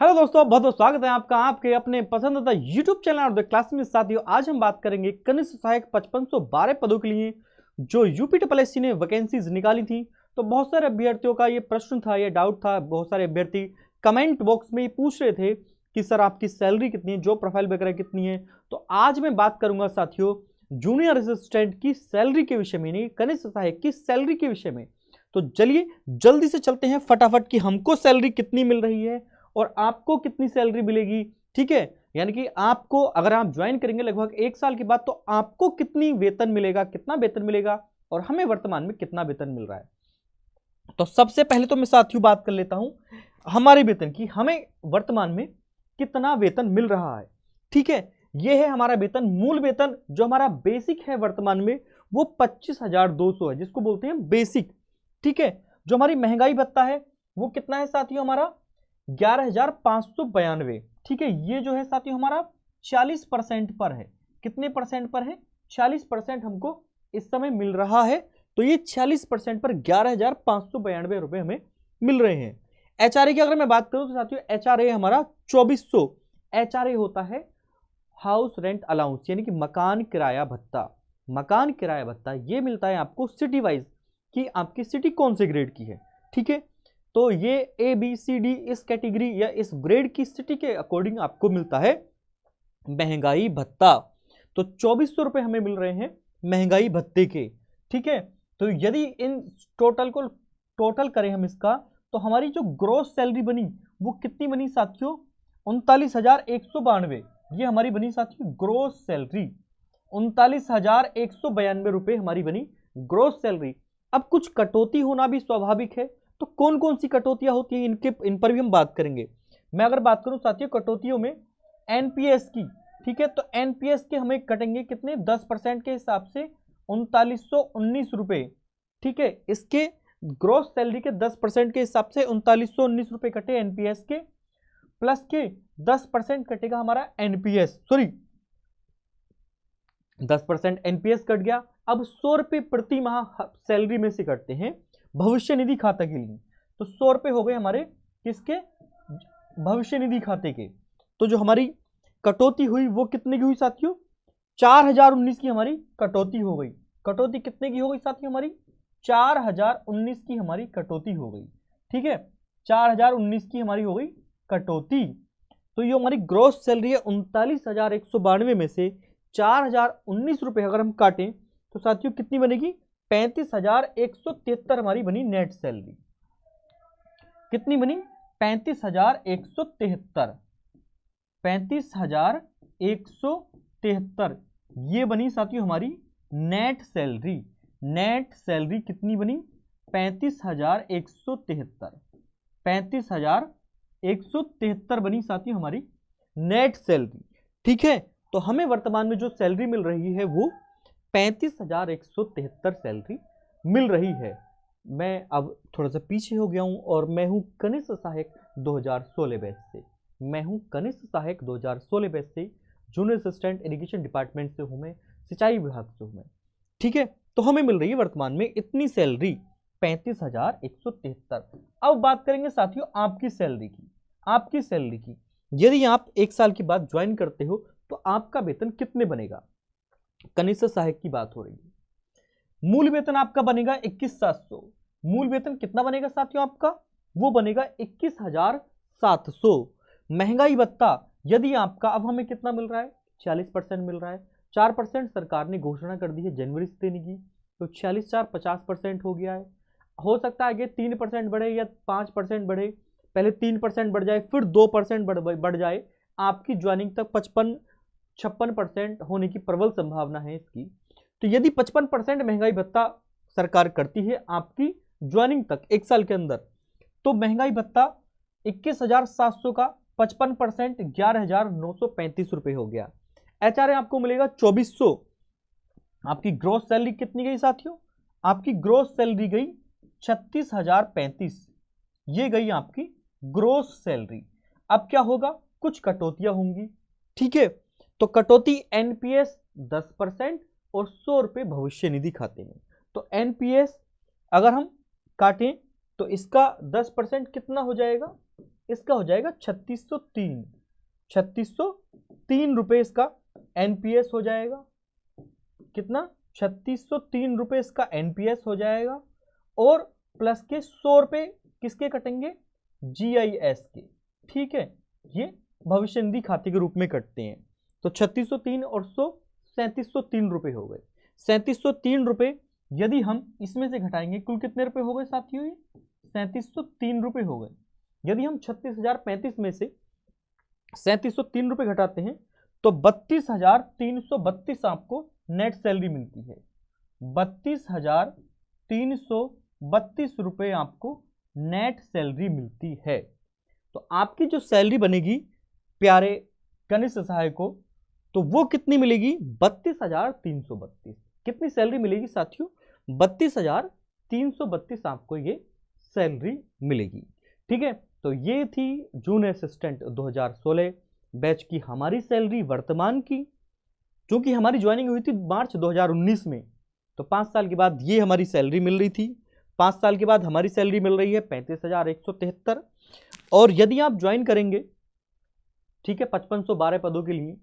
Hello दोस्तों, बहुत बहुत स्वागत है आपका आपके अपने पसंदीदा YouTube चैनल और द क्लास में। साथियों, आज हम बात करेंगे कनिष्ठ सहायक 5512 पदों के लिए जो यूपी ट्रिपल ने वैकेंसीज निकाली थी। तो बहुत सारे अभ्यर्थियों का ये प्रश्न था, ये डाउट था। बहुत सारे अभ्यर्थी कमेंट बॉक्स में पूछ रहे थे कि सर आपकी सैलरी कितनी है, जॉब प्रोफाइल वगैरह कितनी है। तो आज मैं बात करूंगा साथियों जूनियर असिस्टेंट की सैलरी के विषय में, नहीं कनिष्ठ सहायक की सैलरी के विषय में। तो चलिए जल्दी से चलते हैं फटाफट कि हमको सैलरी कितनी मिल रही है और आपको कितनी सैलरी मिलेगी। ठीक है, यानी कि आपको अगर आप ज्वाइन करेंगे लगभग 1 साल के बाद तो आपको कितनी वेतन मिलेगा, कितना वेतन मिलेगा और हमें वर्तमान में कितना वेतन मिल रहा है। तो सबसे पहले तो मैं साथियों बात कर लेता हूं हमारे वेतन की, हमें वर्तमान में कितना वेतन मिल रहा है। ठीक है, यह है हमारा वेतन। मूल वेतन जो हमारा बेसिक है वर्तमान में वो 25,200 है, जिसको बोलते हैं बेसिक। ठीक है, जो हमारी महंगाई भत्ता है वो कितना है साथियों, हमारा 11,592। ठीक है, ये जो है साथियों हमारा 40% पर है। कितने परसेंट पर है? 40% हमको इस समय मिल रहा है। तो ये 40% पर 11,592 रुपए हमें मिल रहे हैं। एचआरए की अगर मैं बात करूं तो साथियों एचआरए हमारा 2400। एचआरए होता है हाउस रेंट अलाउंस, यानी कि मकान किराया भत्ता। मकान किराया भत्ता ये मिलता है आपको सिटी वाइज कि आपकी सिटी कौन से ग्रेड की है। ठीक है, तो ये ए बी सी डी इस कैटेगरी या इस ग्रेड की स्थिति के अकॉर्डिंग आपको मिलता है महंगाई भत्ता। तो 2400 रुपए हमें मिल रहे हैं महंगाई भत्ते के। ठीक है, तो यदि इन टोटल करें हम इसका, तो हमारी जो ग्रोस सैलरी बनी वो कितनी बनी साथियों? 39,192। ये हमारी बनी साथियों ग्रोस सैलरी। 39,192 रुपए हमारी बनी ग्रोस सैलरी। अब कुछ कटौती होना भी स्वाभाविक है। तो कौन कौन सी कटौतियां होती हैं इन पर भी हम बात करेंगे। मैं अगर बात करूं साथियों कटौतियों में एनपीएस की, ठीक है, तो एनपीएस के हमें कटेंगे कितने? 10% के हिसाब से 3919 रुपए। ठीक है, इसके ग्रोस सैलरी के 10% के हिसाब से 3919 रुपए कटे एनपीएस के, प्लस के 10% कटेगा हमारा एनपीएस, सॉरी 10% एनपीएस कट गया। अब 100 रुपए प्रति माह सैलरी में से कटते हैं भविष्य निधि खाता के लिए। तो 100 रुपए हो गए हमारे किसके? भविष्य निधि खाते के। तो जो हमारी कटौती हुई वो कितने की हुई साथियों? 4019 की हमारी कटौती हो गई। कटौती कितने की हो गई साथियों? हमारी 4019 की हमारी कटौती हो गई। ठीक है, 4019 की हमारी हो गई कटौती। तो ये हमारी ग्रोस सैलरी है 39,192 में से 4019 रुपए अगर हम काटें तो साथियों कितनी बनेगी? 35,173 हमारी बनी नेट सैलरी। कितनी बनी? 35,173। 35,173 ये बनी साथियों हमारी नेट सैलरी। नेट सैलरी कितनी बनी? 35,173। 35,173 बनी साथियों हमारी नेट सैलरी। ठीक है, तो हमें वर्तमान में जो सैलरी मिल रही है वो 35,173 सैलरी मिल रही है। मैं अब थोड़ा सा पीछे हो गया हूं और मैं हूं कनिष्ठ सहायक 2016 बैच से। मैं हूं कनिष्ठ सहायक 2016 बैच से, जूनियर असिस्टेंट इरिगेशन डिपार्टमेंट से हूं मैं, सिंचाई विभाग से हूं मैं। ठीक है, तो हमें मिल रही है वर्तमान में इतनी सैलरी 35,173। अब बात करेंगे साथियों आपकी सैलरी की। आपकी सैलरी की यदि आप 1 साल के बाद ज्वाइन करते हो तो आपका वेतन कितने बनेगा? कनिष्ठ सहायक की बात हो रही है। मूल वेतन आपका बनेगा 21,700। मूल वेतन कितना बनेगा साथियों आपका? वो बनेगा 21,700। महंगाई भत्ता यदि आपका, अब हमें कितना मिल रहा है? 40% मिल रहा है। 4% सरकार ने घोषणा कर दी है जनवरी से देने की, तो 40 4 50% हो गया है। हो सकता है आगे 3% बढ़े या 5% बढ़े। पहले 3% बढ़ जाए, फिर 2% बढ़ जाए। आपकी ज्वाइनिंग तक 55-56% होने की प्रबल संभावना है इसकी। तो यदि 55% महंगाई भत्ता सरकार करती है आपकी ज्वाइनिंग तक 1 साल के अंदर, तो महंगाई भत्ता 21,700 का 55% 11,935 रुपए हो गया। एचआरए आपको मिलेगा 2400। आपकी ग्रोस सैलरी कितनी गई साथियों? आपकी ग्रोस सैलरी गई 36,035। ये गई आपकी ग्रोस सैलरी। अब क्या होगा? कुछ कटौतियां होंगी। ठीक है, तो कटौती एनपीएस 10% और 100 रुपए भविष्य निधि खाते में। तो एनपीएस अगर हम काटें तो इसका 10% कितना हो जाएगा? इसका हो जाएगा 3603 रुपए इसका एनपीएस हो जाएगा। कितना? 3603 रुपए इसका एनपीएस हो जाएगा, और प्लस के 100 रुपए किसके कटेंगे? जीआईएस के। ठीक है, ये भविष्य निधि खाते के रूप में कटते हैं। तो 3603 और 100 3703 रुपए हो गए। 3703 रुपए यदि हम इसमें से घटाएंगे, कुल कितने रुपए हो गए साथियों? ये 3703 रुपए हो गए। यदि हम 36,035 में से 3703 रुपए घटाते हैं तो 32,332 आपको नेट सैलरी मिलती है। 32,332 रुपए आपको नेट सैलरी मिलती है। तो आपकी जो सैलरी बनेगी प्यारे कनिष्ठ सहायक को, तो वो कितनी मिलेगी? 32,332। कितनी सैलरी मिलेगी साथियों? 32,332 आपको ये सैलरी मिलेगी। ठीक है, तो ये थी जूनियर असिस्टेंट 2016 बैच की हमारी सैलरी वर्तमान की। क्योंकि हमारी ज्वाइनिंग हुई थी मार्च 2019 में, तो 5 साल के बाद ये हमारी सैलरी मिल रही थी। 5 साल के बाद हमारी सैलरी मिल रही है 35,173। और यदि आप ज्वाइन करेंगे, ठीक है, 5512 पदों के लिए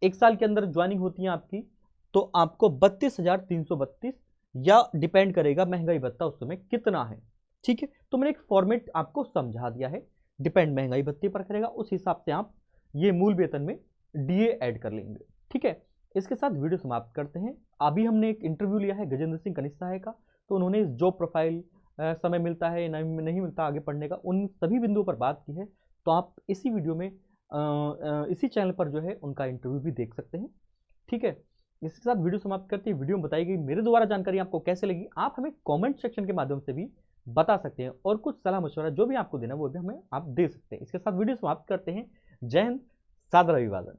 1 साल के अंदर ज्वाइनिंग होती है आपकी, तो आपको 32,332, या डिपेंड करेगा महंगाई भत्ता उस समय कितना है। ठीक है, तो मैंने एक फॉर्मेट आपको समझा दिया है, डिपेंड महंगाई भत्ते पर करेगा, उस हिसाब से आप ये मूल वेतन में डीए ऐड कर लेंगे। ठीक है, इसके साथ वीडियो समाप्त करते हैं। अभी हमने एक इंटरव्यू लिया है गजेंद्र सिंह कनिष्ठ सहायक का, तो उन्होंने जॉब प्रोफाइल, समय मिलता है नहीं मिलता आगे पढ़ने का, उन सभी बिंदुओं पर बात की है। तो आप इसी वीडियो में इसी चैनल पर जो है उनका इंटरव्यू भी देख सकते हैं। ठीक है, इसके साथ वीडियो समाप्त करते हैं। वीडियो में बताई गई मेरे द्वारा जानकारी आपको कैसे लगी, आप हमें कमेंट सेक्शन के माध्यम से भी बता सकते हैं, और कुछ सलाह मशवरा जो भी आपको देना वो भी हमें आप दे सकते हैं। इसके साथ वीडियो समाप्त करते हैं। जय हिंद, सादर अभिवादन।